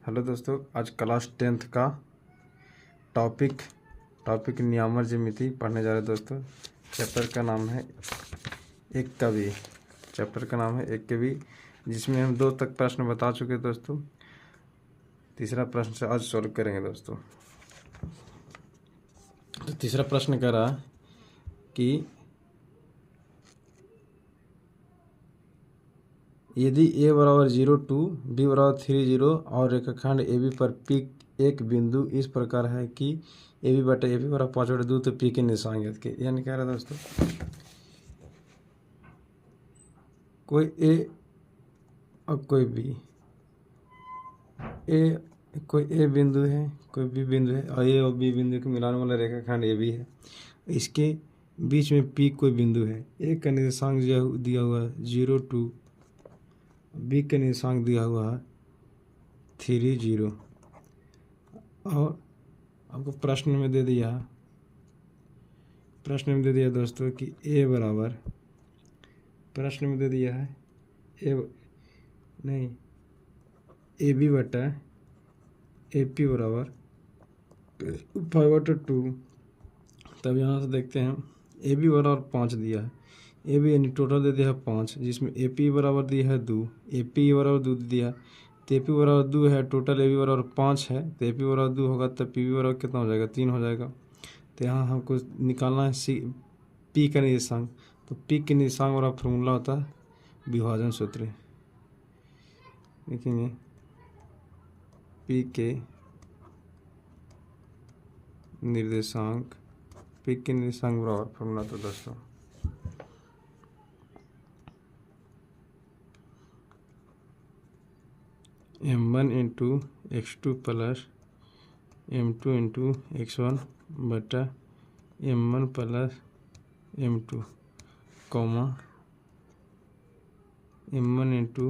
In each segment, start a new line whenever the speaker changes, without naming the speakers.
Hello दोस्तों, आज class 10th का टॉपिक नियामक ज्यामिति पढ़ने जा रहे हैं दोस्तों। चैप्टर का नाम है एक कवि, जिसमें हम 2 तक प्रश्न बता चुके हैं दोस्तों। तीसरा प्रश्न से आज सॉल्व करेंगे दोस्तों। तो तीसरा प्रश्न कह रहा कि यदि a बराबर 0 2 b बराबर 3 0 और रेखाखंड ए बी पर P एक बिंदु इस प्रकार है कि ए बी बटा ए बी बराबर 5/2, तो P के निशान ज्ञात के। यानी कह रहा है दोस्तों, कोई a और कोई b, कोई a बिंदु है, कोई b बिंदु है, और a और b बिंदु के मिलाने वाला रेखाखंड ए बी है। इसके बीच में P कोई बिंदु है। a का निर्देशांक दिया हुआ है 0 2, बी का निर्देशांक दिया हुआ है 3 0, और आपको प्रश्न में दे दिया दोस्तों कि ए बराबर, प्रश्न में दे दिया है ए बी बटा ए पी बराबर 5/2। तब यहाँ से देखते हैं ए बी बराबर 5 दिया है। ए बी यानी टोटल दे दिया है 5, जिसमें ए पी बराबर दिया है 2, ए पी बराबर 2 दिया है, तो ए पी बराबर 2 है, टोटल ए बी बराबर 5 है, तो ए पी बराबर 2 होगा तब पी बी बराबर कितना हो जाएगा, 3 हो जाएगा। तो यहाँ हमको निकालना है पी का निर्देशांक। तो पी के निर्देशांक वाला फॉर्मूला होता है विभाजन सूत्र। देखेंगे पी के निर्देशांक बराबर फॉर्मूला तो दोस्तों m1 into x2 plus m2 into x1 बटा m1 plus m2 comma m1 into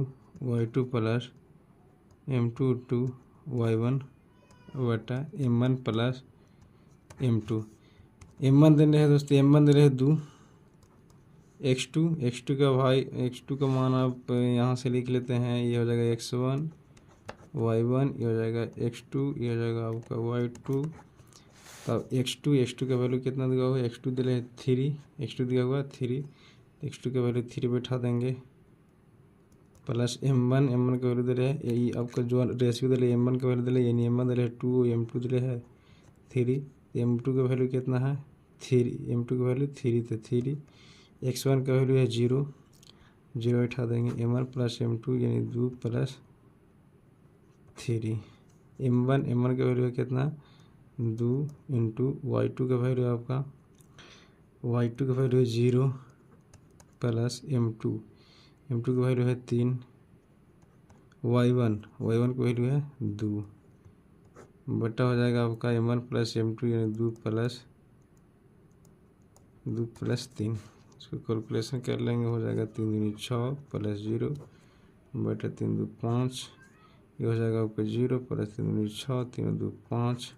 y2 plus m2 into y1 बटा m1 प्लस m2। m1 दे रहे हैं दोस्तों, m1 दे रहे हैं 2, x2 का मान आप यहाँ से लिख लेते हैं। ये हो जाएगा x1 y1, ये हो जाएगा x2, ये हो जाएगा आपका y2। तब x2 का वैल्यू कितना दिया हुआ है, x2 दिया है 3, x2 दिया हुआ है 3, x2 का वैल्यू 3 बैठा देंगे, प्लस m1 का वैल्यू दे रहे हैं, यही आपका जो रेशियो दे रहे हैं m1 का वैल्यू दे रहे हैं, यानी m1 दे रहे हैं 2, m2 दे रहे हैं 3, m2 का वैल्यू कितना है 3, m2 का वैल्यू 3, तो 3, x1 का वैल्यू है 0 बैठा देंगे, m1 प्लस m2 यानी 2 प्लस 3, m1 का वैल्यू है कितना 2 इंटू y2 का वैल्यू आपका, y2 का वैल्यू है 0 प्लस m2 का वैल्यू है 3, y1 का वैल्यू है 2 बटा हो जाएगा आपका m1 प्लस m2 यानी 2 प्लस 3। इसको कैलकुलेशन कर लेंगे, हो जाएगा 3 दूनी 6 प्लस 0 बटा 3 2 5, ये हो जाएगा आपका 0 प्लस 3 दूनी 6, 3 2 5,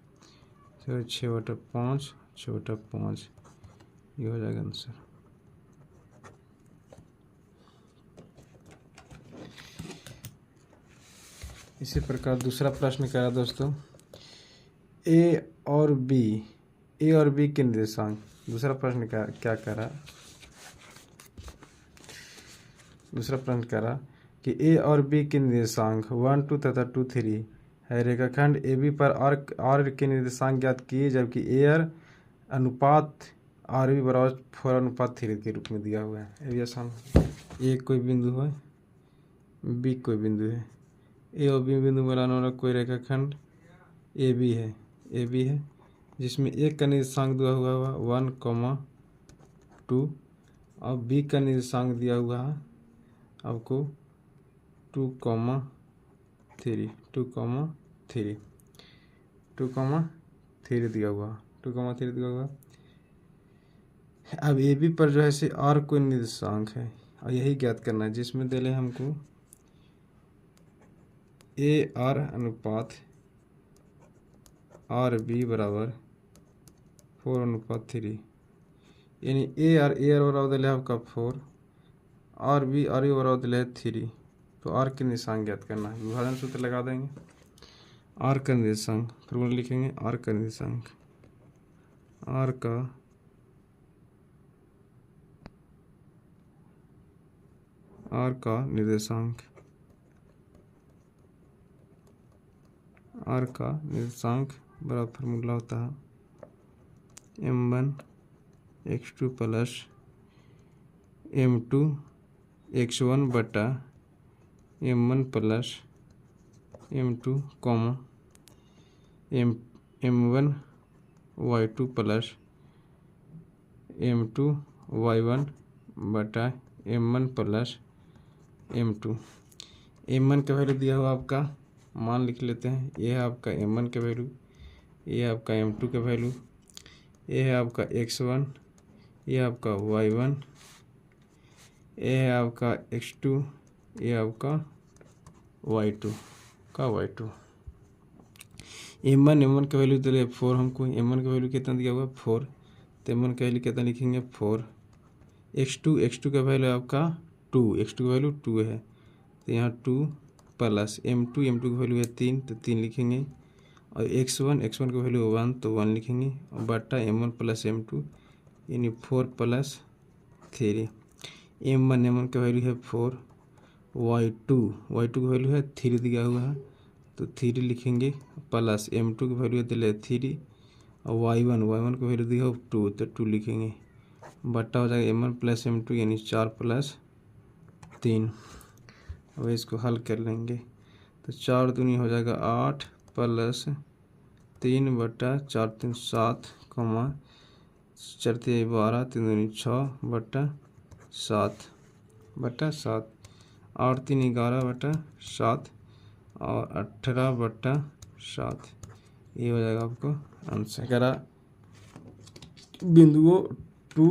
6/5, 6/5, ये हो जाएगा आंसर। इसी प्रकार दूसरा प्रश्न कह रहा दोस्तों, ए और बी के निर्देशांक। दूसरा प्रश्न क्या कह रहा, दूसरा प्रश्न कह रहा कि ए और बी के निर्देशांक 1 2 तथा 2 3 है। रेखाखंड ए बी पर आर के निर्देशांक ज्ञात किए, जबकि ए अनुपात आर बी बराबर 4:3 के रूप में दिया हुआ है। ये भी आसान। ए कोई बिंदु है, बी कोई बिंदु है, ए और बी बिंदु बनाने वाला कोई रेखाखंड ए बी है, जिसमें एक का निर्देशांक दिया हुआ है 1,2 और बी का निर्देशांक दिया हुआ है आपको 2,3 दिया हुआ 2,3 दिया हुआ। अब ए बी पर जो है से आर कोई निर्देशांक है, और यही ज्ञात करना है, जिसमें दे हमको ए आर अनुपात आर बी बराबर 4:3, यानी ए आर बराबर दिले आपका 4, आर बी बराबर दिले 3, तो आर के निशान ज्ञात करना है। विभाजन सूत्र लगा देंगे। आर का निर्देशांक, फॉर्मूला लिखेंगे आर का निर्देशांक, आर का निर्देशांक, आर का निर्देशांक बराबर फॉर्मूला होता है m1 x2 plus m2 x1 बटा m1 plus m2 comma m1 y2 plus m2 y1 बटा m1 प्लस m2। m1 का वैल्यू दिया हुआ आपका, मान लिख लेते हैं, ये है आपका m1 का वैल्यू, ये है आपका m2 का वैल्यू, ये है आपका x1, ये आपका y1, ये है आपका x2, ये आपका y2 का y2। m1 का वैल्यू दिया 4 हमको, m1 का वैल्यू कितना दिया हुआ 4, तो m1 का वैल्यू कितना लिखेंगे 4। x2 का वैल्यू आपका 2, x2 का वैल्यू 2 है, तो यहाँ 2 प्लस m2 का वैल्यू है 3, तो 3 लिखेंगे, और x1 का वैल्यू 1, तो 1 लिखेंगे, और बटा m1 प्लस m2 यानी 4 प्लस 3। m1 का वैल्यू है 4, y2 का वैल्यू है 3 दिया हुआ है, तो 3 लिखेंगे, प्लस m2 का वैल्यू दिया 3, और y1 का वैल्यू दिया 2, तो 2 लिखेंगे, बटा हो जाएगा m1 प्लस m2 यानी 4 प्लस 3। अब इसको हल कर लेंगे, तो 4 दूनी हो जाएगा 8 प्लस 3 बटा 4 3 7, 4 3 12, 3 दूनी 6 बटा 7 बटा 7, 8 3 11 बटा 7 और 18 बटा 7, ये हो जाएगा आपको आंसर। अगर बिंदुओं 2,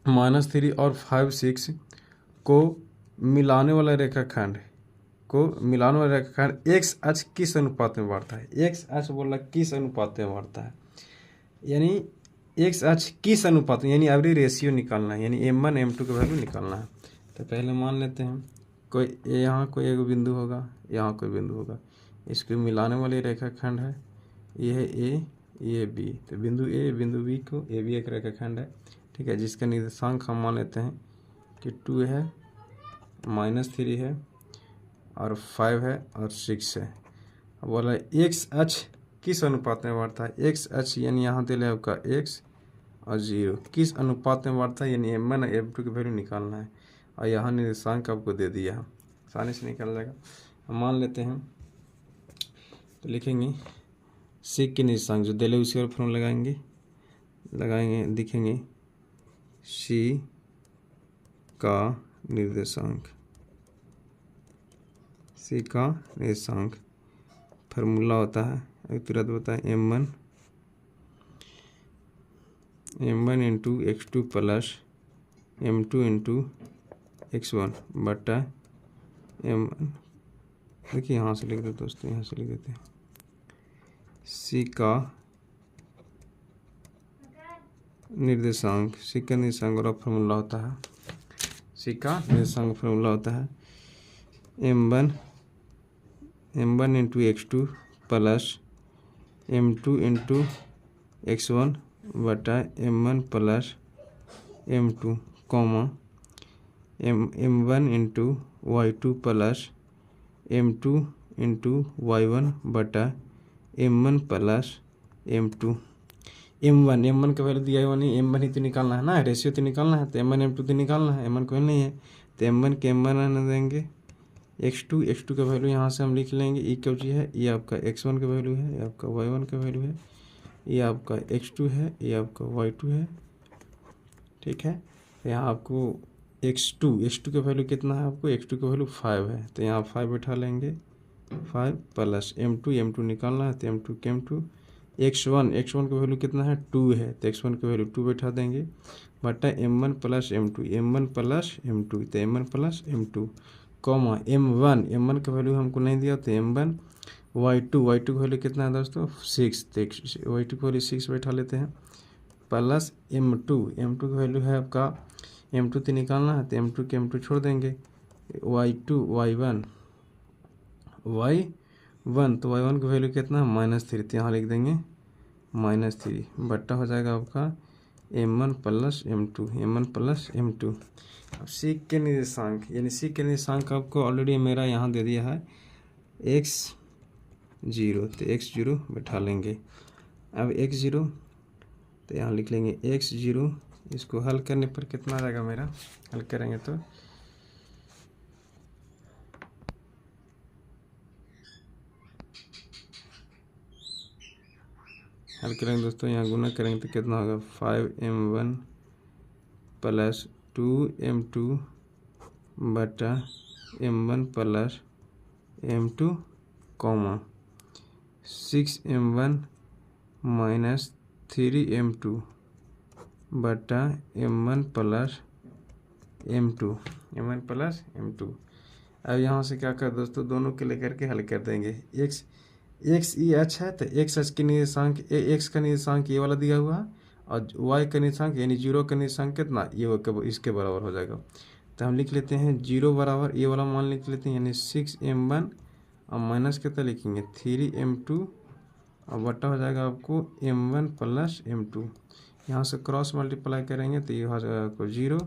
-3 और 5 6 को मिलाने वाला रेखाखंड x अक्ष किस अनुपात में बढ़ता है, x अक्ष बोला किस अनुपात में बढ़ता है, यानी x अक्ष किस अनुपात में, यानी एवरी रेशियो निकालना है, यानी m1 m2 का वैल्यू निकालना है। तो पहले मान लेते हैं कोई यहाँ कोई एक बिंदु होगा, यहाँ कोई बिंदु होगा, इसको मिलाने वाली रेखाखंड है, ये है a, ये b, तो बिंदु a बिंदु b को a b एक रेखाखंड है, ठीक है, जिसका निर्देशांक हम मान लेते हैं कि 2 है, -3 है और 5 है और 6 है। अब बोला x अक्ष किस अनुपात में बढ़ता है, x अक्ष यानी यहाँ दे ले आपका x और 0 किस अनुपात में बढ़ता है, यानी m1 और m2 की वैल्यू निकालना है, और यहाँ निर्देशांक आपको दे दिया है, आसानी से निकल जाएगा। हम मान लेते हैं, तो लिखेंगे सेक के निर्देशांक जो दिले उसी और फॉर्मूला लगाएंगे दिखेंगे सी का निर्देशांक, सी का निर्देशांक फार्मूला होता है, एक तुरंत बताएं m1 into x2 plus m2 into x1 बटा m1, देखिए यहाँ से लिख देते दोस्तों, यहाँ से लिख देते हैं सी का निर्देशांक, सी का निर्देशांक और फार्मूला होता है, सी का निर्देशांक फार्मूला होता है m1 into x2 plus m2 into x1 बटा m1 plus m2 comma m1 into y2 plus m2 into y1 बटा m1 प्लस m2। m1 का वैल्यू दिया हुआ नहीं, m1 ही तो निकालना है ना, रेशियो तो निकालना है, तो m1 m2 तो निकालना है, m1 को नहीं है, तो m1 के m1 आने देंगे, x2 का वैल्यू यहाँ से हम लिख लेंगे, ये क्या चीज़ है, ये आपका x1 का वैल्यू है, ये आपका y1 का वैल्यू है, ये आपका x2 है, ये आपका y2 है, ठीक है। यहाँ आपको x2 का वैल्यू कितना है, आपको x2 का वैल्यू 5 है, तो यहाँ 5 बैठा लेंगे, 5 प्लस m2 निकालना है, तो m2 के m2, x1 का वैल्यू कितना है 2 है, तो x1 का वैल्यू 2 बैठा देंगे, बटा m1 प्लस m2, तो m1 plus m2 comma m1 का वैल्यू हमको नहीं दिया, तो m1 y2 का वैल्यू कितना है दोस्तों 6, तो y2 का वैल्यू 6 बैठा लेते हैं, प्लस m2 का वैल्यू है आपका m2 तो निकालना है, तो m2 छोड़ देंगे, y1 1, तो y1 की वैल्यू कितना है -3, तो यहाँ लिख देंगे -3 बट्टा हो जाएगा आपका m1 plus m2, m1 plus m2। अब सीक के निर्देशांक, यानी सीक के निर्देशांक आपको ऑलरेडी मेरा यहाँ दे दिया है x0, तो x0 बैठा लेंगे। अब x0 तो यहाँ लिख लेंगे x0, इसको हल करने पर कितना आ जाएगा मेरा, हल करेंगे तो हल करेंगे दोस्तों, यहाँ गुना करेंगे तो कितना होगा 5m1 प्लस 2m2 बटा m1 plus m2 comma 6m1 minus 3m2 बटा m1 plus m2, m1 plus m2। अब यहाँ से क्या कर दोस्तों, दोनों के लेकर के हल कर देंगे। x ई h है तो x के निर्देशांक x का निर्देशांक ये वाला दिया हुआ है, और y का निर्देशांक यानी 0 का निर्देशांक कितना ये इसके बराबर हो जाएगा। तो हम लिख लेते हैं 0 बराबर ये वाला मान लिख लेते हैं, यानी 6m1 और माइनस कितना लिखेंगे 3m2 और बटा हो जाएगा आपको m1 प्लस m2। यहाँ से क्रॉस मल्टीप्लाई करेंगे तो ये हो जाएगा आपको 0,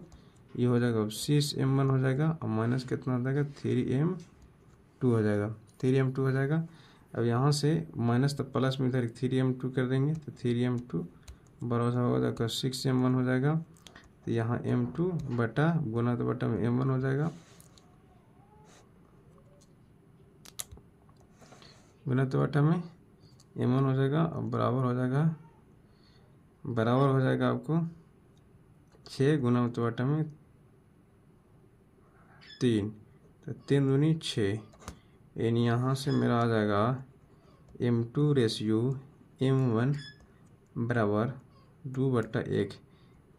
ये हो जाएगा 6m1 हो जाएगा और माइनस कितना हो जाएगा 3m2 हो जाएगा, 3m2 हो जाएगा। अब यहाँ से माइनस तो प्लस में इधर 3m2 कर देंगे तो 3m2 बराबर हो जाएगा 6m1 हो जाएगा। तो यहाँ m2 बटा गुना तो बटा में m1 हो जाएगा, गुना तो बटा में m1 हो जाएगा और बराबर हो जाएगा आपको 6 गुना तो बटा में 3, तो 3 दूनी 6, यानी यहाँ से मेरा आ जाएगा m2 रेशियो m1 बराबर 2/1,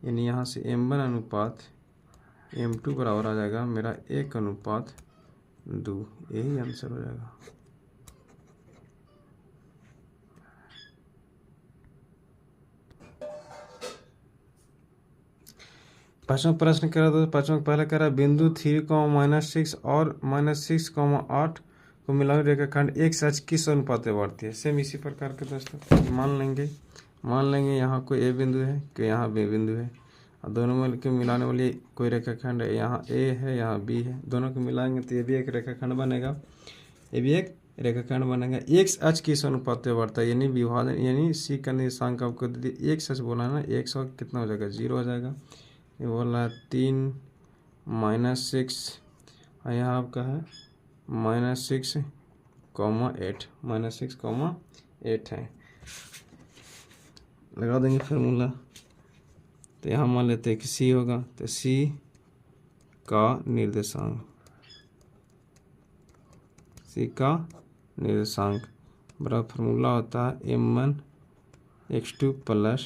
यानी यहाँ से m1 अनुपात m2 बराबर आ जाएगा मेरा 1:2, यही आंसर हो जाएगा। पाँचवा प्रश्न करा दोस्तों, पाँचवा पहला करा बिंदु 3, -6 और -6, 8 को मिला रेखाखंड एक सच किस अनुपात में बढ़ती है। सेम इसी प्रकार के दोस्तों मान लेंगे यहाँ कोई ए बिंदु है कि यहाँ बी बिंदु है, और दोनों में के मिलाने वाली कोई रेखाखंड है, यहाँ ए है यहाँ बी है, दोनों को मिलाएंगे तो ये भी एक रेखाखंड बनेगा, ये भी एक रेखाखंड बनेगा। एक सच किस अनुपात में बढ़ता है, यानी विभाजन, यानी सी का निर्देशांक आपको दे दिए, एक सच बोला ना, 100 कितना हो जाएगा 0 हो जाएगा। ये बोला 3 -6 और यहाँ आपका है -6, -8, -6, है। लगा देंगे फार्मूला, तो यहाँ मान लेते हैं कि सी होगा, तो सी का निर्देशांक बड़ा फार्मूला होता है m1x2 प्लस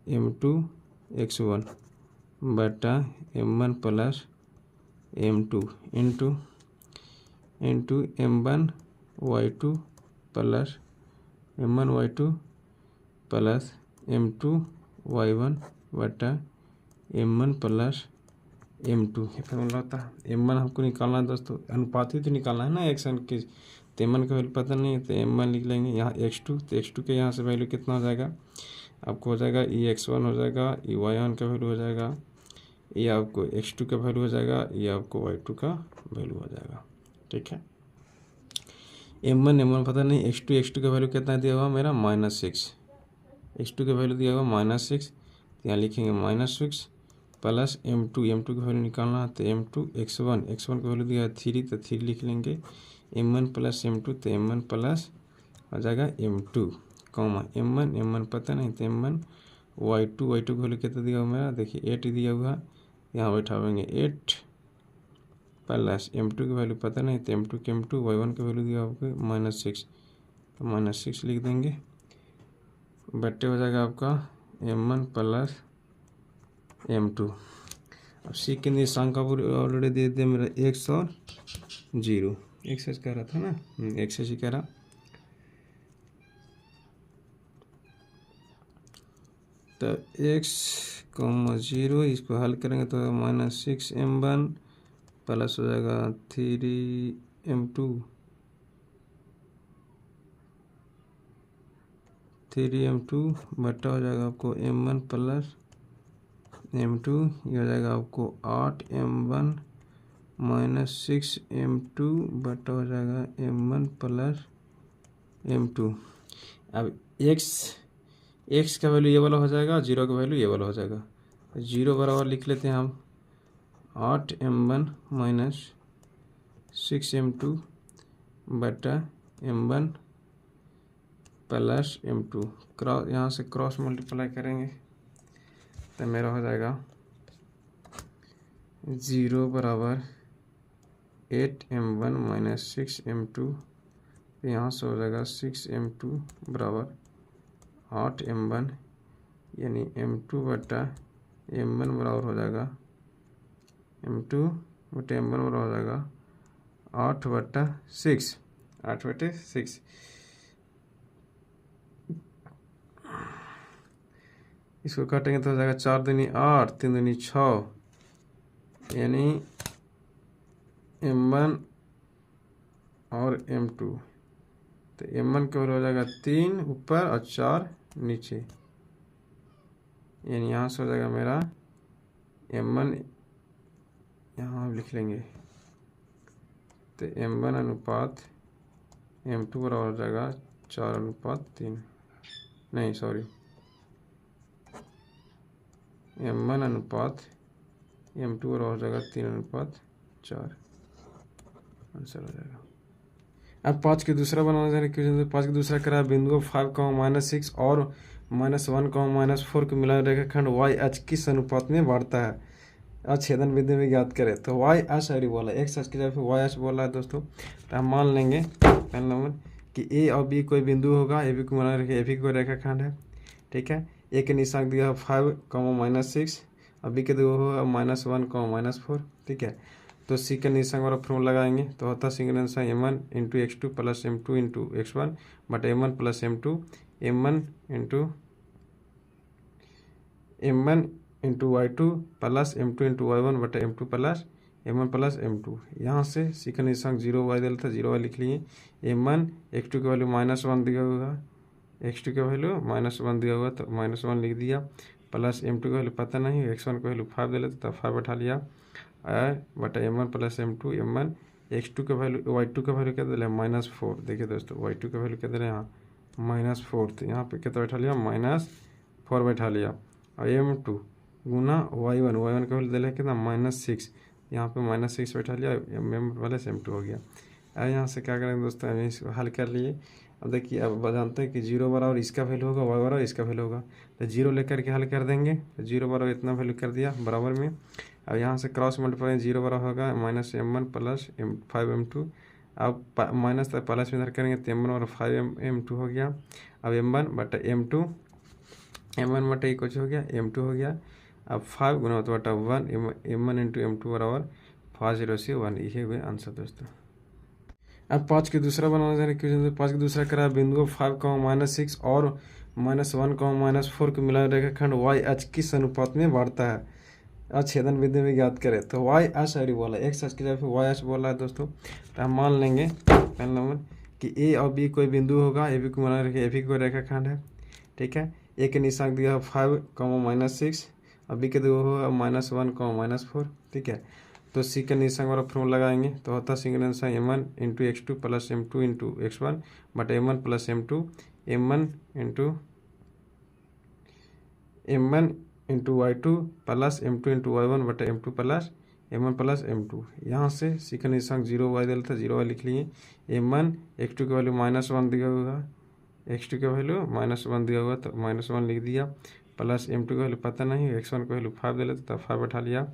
m2x1 बटा m1 plus m2 into m1y2 plus m1y2 plus m2y1 बटा m1 प्लस m2, ये फार्मूला होता है। m1 हमको निकालना है दोस्तों, अनुपात ही तो निकालना है ना एक्शन की, तो m1 का वैल्यू पता नहीं है तो m1 लिख लेंगे। यहाँ x2, तो x2 के यहाँ से वैल्यू कितना हो जाएगा आपको, हो जाएगा ये x1 हो जाएगा, ये y1 का वैल्यू हो जाएगा, ये आपको x2 का वैल्यू हो जाएगा, ये आपको y2 का वैल्यू हो जाएगा। ठीक है, m1 पता नहीं, x2 का वैल्यू कितना दिया हुआ मेरा -6, x2 का वैल्यू दिया हुआ -6, तो यहाँ लिखेंगे -6 प्लस m2 का वैल्यू निकालना है, तो x1 का वैल्यू दिया है 3, तो 3 लिख लेंगे, m1 प्लस m2, तो m1 प्लस हो जाएगा m2 कॉमा m1 पता नहीं, तो m1 y2 का वैल्यू कितना दिया हुआ मेरा, देखिए 8 दिया हुआ, यहाँ बैठाएंगे 8 प्लस m2 की वैल्यू पता नहीं, तो m2 y1 का वैल्यू दिया आपको -6, तो -6 लिख देंगे, बट्टे हो जाएगा आपका m1 प्लस m2। अब सी के निर्देशांक ऑलरेडी दे दिया मेरा 1 और 0, एक्स कह रहा था ना, एक्स ही कह रहा, तो x,0 इसको हल करेंगे तो -6m1 प्लस हो जाएगा 3m2 3m2 बटा हो जाएगा आपको m1 प्लस m2, ये हो जाएगा आपको 8m1 माइनस 6m2 बटा हो जाएगा m1 प्लस m2। अब x का वैल्यू ये वाला हो जाएगा, 0 का वैल्यू ये वाला हो जाएगा। 0 बराबर लिख लेते हैं हम 8m1 माइनस 6m2 बटा m1 प्लस m2। क्रॉस, यहाँ से क्रॉस मल्टीप्लाई करेंगे तो मेरा हो जाएगा 0 बराबर 8m1 माइनस 6m2, यहाँ से हो जाएगा 6m2 बराबर 8m1, यानी m2 बटा m1 बराबर हो जाएगा m2 बटा m1 बराबर हो जाएगा 8/6। इसको काटेंगे तो हो जाएगा 4 दूनी 8, 3 दूनी 6, यानी m1 और m2। तो m1 का वैल्यू हो जाएगा 3 ऊपर और 4 नीचे, यानी यहाँ से हो जाएगा मेरा m1, यहाँ लिख लेंगे तो m1 अनुपात m2 बराबर हो जाएगा 4:3, नहीं सॉरी, m1 अनुपात m2 बराबर हो जाएगा 3:4, आंसर हो जाएगा। अब 5 के दूसरा बनाना चाह रहे क्वेश्चन। 5 के दूसरा करा बिंदुओं 5, -6 और -1, -4 को मिला रेखाखंड वाई एच किस अनुपात में बढ़ता है? छेदन बिंदु में ज्ञात करें। तो वाई एच सॉरी बोला, एक्स एच की जगह वाई एच बोला है दोस्तों। तो हम मान लेंगे पहला नंबर कि ए और बी कोई बिंदु होगा, ए बी को मिला रखे, ए बी कोई रेखाखंड है, ठीक है। ए के निशान दिया है 5, -6 और बी के दो होगा -1, -4, ठीक है। तो सी के निशान वाला फॉर्मूला लगाएंगे तो होता है single answer m1 × x2 plus m2 × x1 but m1 plus m2 m1 × y2 plus m2 × y1 but m2 plus m1 plus m2। यहाँ से सी का निशान 0y दिया था, 0y लिख लिए। m1 x2 का वैल्यू -1 दिया होगा, x2 का वैल्यू -1 दिया होगा तो -1 लिख दिया, प्लस m2 का वैल्यू पता नहीं, x1 का वैल्यू 5 दे लेते तो 5 बैठा लिया बटा m1 plus m2 m1 x2 का वैल्यू y2 का वैल्यू क्या दे रहे हैं -4। देखिए दोस्तों y2 का वैल्यू क्या दे रहे हैं यहाँ -4, तो यहाँ पे कितना बैठा लिया -4 बैठा लिया। और m2 गुना y1 का वैल्यू दे रहे हैं कितना -6, यहाँ पे -6 बैठा लिया, m प्लस m2 हो गया। अब यहाँ से क्या करेंगे दोस्तों, अभी इसको हल कर लिए। अब देखिए अब जानते हैं कि 0 बराबर इसका वैल्यू होगा, y बराबर इसका वैल्यू होगा, तो 0 लेकर के हल कर देंगे। तो 0 बराबर इतना वैल्यू कर दिया बराबर में। अब यहाँ से क्रॉस मल्टीप्लाई 0 बराबर होगा -m1 प्लस 5m2। अब माइनस प्लस में इधर करेंगे तो m1 और 5m2 हो गया। अब m1 बटा m2, m1 बटा ये कुछ हो गया m2 हो गया। अब 5 गुना बटा 1, m1 × m2 बराबर 5 0 से 1, ये हुए आंसर दोस्तों। अब 5 के दूसरा बनाना चाह रहे क्वेश्चन। 5 के दूसरा करा बिंदुओं 5, -6 और -1, -4 को मिला रेखाखंड वाई एच किस अनुपात में बढ़ता है? छेदन बिंदु में ज्ञात करें। तो वाई एच सॉरी बोला, एक्स एच की जगह वाई एच बोला है दोस्तों। तो हम मान लेंगे पहला नंबर कि ए और बी कोई बिंदु होगा, ए बी को मिला रखे, ए बी कोई रेखाखंड है, ठीक है। ए के निशान दिया है 5, -6 और बी के दो होगा -1, -4, ठीक है। तो सी का निशान वाला फॉर्मूला लगाएंगे तो होता है single answer m1 × x2 plus m2 × x1 but m1 plus m2 m1 × y2 plus m2 × y1 but m2 plus m1 plus m2। यहाँ से सी का निशान 0y दिया था, 0y लिख लिए। m1 x2 का वैल्यू -1 दिया होगा, x2 का वैल्यू -1 दिया होगा तो -1 लिख दिया, प्लस m2 का वैल्यू पता नहीं, x1 का वैल्यू 5 दे लेते तो 5 बैठा लिया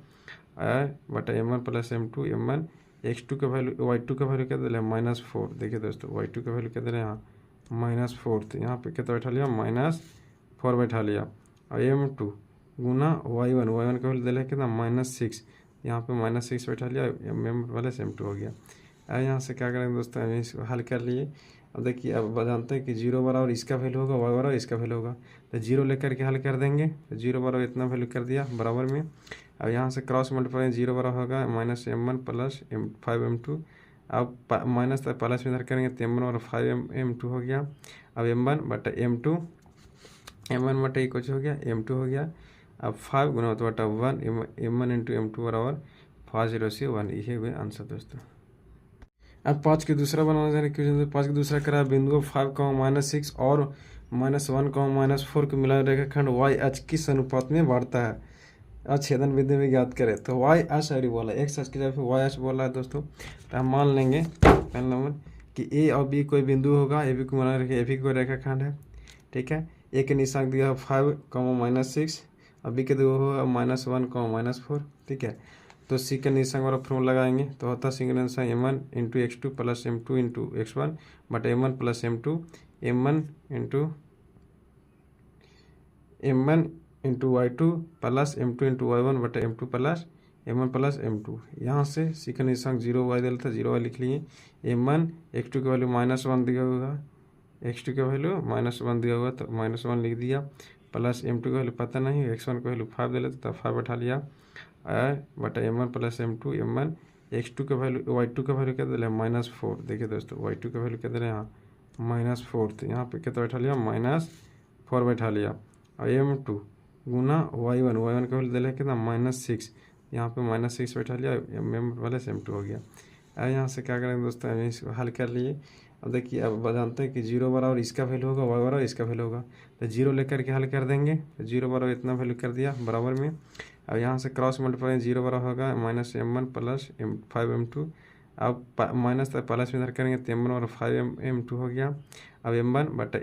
बटा m1 plus m2 m1 x2 का वैल्यू y2 का वैल्यू क्या दे रहे हैं -4। देखिए दोस्तों y2 का वैल्यू क्या दे रहे हैं यहाँ -4, तो यहाँ पे कितना बैठा लिया -4 बैठा लिया। और m2 गुना y1 का वैल्यू दे रहे हैं कितना -6, यहाँ पे -6 बैठा लिया, m प्लस m2 हो गया। अब यहाँ से क्या करेंगे दोस्तों, अभी इसको हल कर लिए। अब देखिए अब जानते हैं कि 0 बराबर इसका वैल्यू होगा, y बराबर इसका वैल्यू होगा, तो 0 लेकर के हल कर देंगे। तो 0 बराबर इतना वैल्यू कर दिया बराबर में। अब यहाँ से क्रॉस मल्टीप्लाई 0 बराबर होगा -m1 प्लस 5m2। अब माइनस प्लस में इधर करेंगे तो m1 और 5m2 हो गया। अब m1 बटा m2 m1 बटा कुछ हो गया m2 हो गया। अब 5 गुना बटा 1 m1 इंटू m2 बराबर 5 ये हुए आंसर दोस्तों। अब 5 के दूसरा बनाना जाए क्वेश्चन। 5 के दूसरा करा बिंदु 5, -6 और -1, -4 को मिला रेखाखंड y अक्ष किस अनुपात में बढ़ता है, छेदन बिंदु में ज्ञात करें। तो y अक्ष अरे बोला x अक्ष की जगह पे y अक्ष बोला है दोस्तों। तो हम मान लेंगे पहला नंबर कि a और b कोई बिंदु होगा, a b को मिला रखे, a b कोई रेखाखंड है, ठीक है। a के निशान दिया 5, -6 और b के दो होगा -1, -4, ठीक है। तो सी का निशान वाला फॉर्मूला लगाएंगे तो होता है single answer m1 into x2 plus m2 into x1 but m1 plus m2 m1 into y2 plus m2 into y1 but m2 plus m1 plus m2। यहाँ से सी का निशान 0y दिया था, 0y लिख लिए। m1 x2 का वैल्यू -1 दिया होगा, x2 का वैल्यू -1 दिया होगा तो -1 लिख दिया, प्लस m2 का वैल्यू पता नहीं, x1 का वैल्यू 5 दे लेते तो 5 बैठा लिया बटा m1 plus m2 m1 x2 का वैल्यू y2 का वैल्यू क्या दे रहे हैं -4। देखिए दोस्तों y2 का वैल्यू क्या दे रहे हैं यहाँ -4, तो यहाँ पे कितना बैठा लिया -4 बैठा लिया। और m2 गुना y1 का वैल्यू दे रहे कितना -6, यहाँ पे -6 बैठा लिया, m प्लस m2 हो गया। अब यहाँ से क्या करेंगे दोस्तों, इसको हल कर लिए। अब देखिए अब जानते हैं कि 0 बराबर इसका वैल्यू होगा, y बराबर इसका वैल्यू होगा, तो 0 लेकर के हल कर देंगे। तो 0 बराबर इतना वैल्यू कर दिया बराबर में। अब यहाँ से क्रॉस मल्टीप्लाई 0 बराबर होगा -m1 प्लस 5m2। अब माइनस प्लस में इधर करेंगे तो m1 और 5m2 हो गया। अब m1 बटा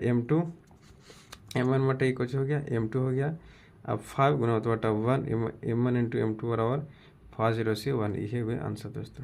m1 बटा कुछ हो गया m2 हो गया। अब 5 गुना बटा 1 m1 इंटू m2 बराबर 5 ये हुए आंसर दोस्तों।